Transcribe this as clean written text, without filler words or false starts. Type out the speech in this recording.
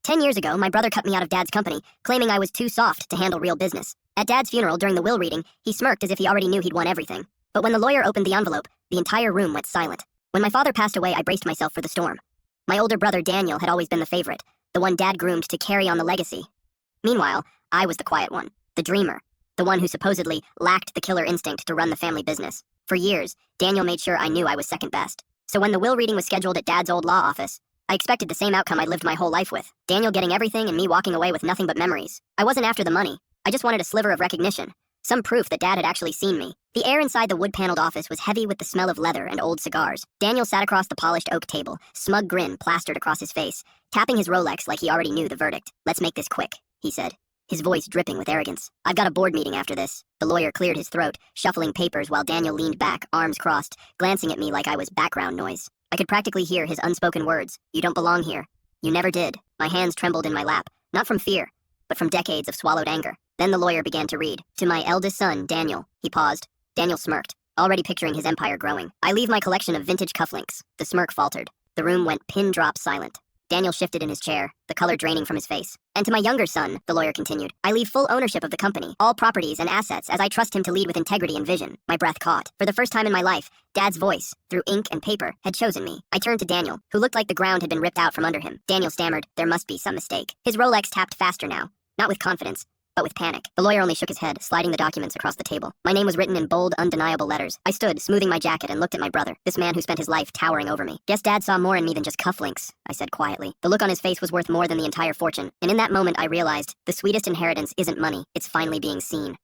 10 years ago, my brother cut me out of Dad's company, claiming I was too soft to handle real business. At Dad's funeral during the will reading, he smirked as if he already knew he'd won everything. But when the lawyer opened the envelope, the entire room went silent. When my father passed away, I braced myself for the storm. My older brother, Daniel, had always been the favorite, the one Dad groomed to carry on the legacy. Meanwhile, I was the quiet one, the dreamer, the one who supposedly lacked the killer instinct to run the family business. For years, Daniel made sure I knew I was second best. So when the will reading was scheduled at Dad's old law office, I expected the same outcome I'd lived my whole life with. Daniel getting everything and me walking away with nothing but memories. I wasn't after the money. I just wanted a sliver of recognition. Some proof that Dad had actually seen me. The air inside the wood-paneled office was heavy with the smell of leather and old cigars. Daniel sat across the polished oak table, smug grin plastered across his face, tapping his Rolex like he already knew the verdict. "Let's make this quick," he said, his voice dripping with arrogance. "I've got a board meeting after this." The lawyer cleared his throat, shuffling papers while Daniel leaned back, arms crossed, glancing at me like I was background noise. I could practically hear his unspoken words. "You don't belong here. You never did." My hands trembled in my lap, not from fear, but from decades of swallowed anger. Then the lawyer began to read. "To my eldest son, Daniel." He paused. Daniel smirked, already picturing his empire growing. "I leave my collection of vintage cufflinks." The smirk faltered. The room went pin-drop silent. Daniel shifted in his chair, the color draining from his face. "And to my younger son," the lawyer continued, "I leave full ownership of the company, all properties and assets, as I trust him to lead with integrity and vision." My breath caught. For the first time in my life, Dad's voice, through ink and paper, had chosen me. I turned to Daniel, who looked like the ground had been ripped out from under him. Daniel stammered, "There must be some mistake." His Rolex tapped faster now, not with confidence, but with panic. The lawyer only shook his head, sliding the documents across the table. My name was written in bold, undeniable letters. I stood, smoothing my jacket, and looked at my brother, this man who spent his life towering over me. "Guess Dad saw more in me than just cufflinks," I said quietly. The look on his face was worth more than the entire fortune, and in that moment I realized the sweetest inheritance isn't money, it's finally being seen.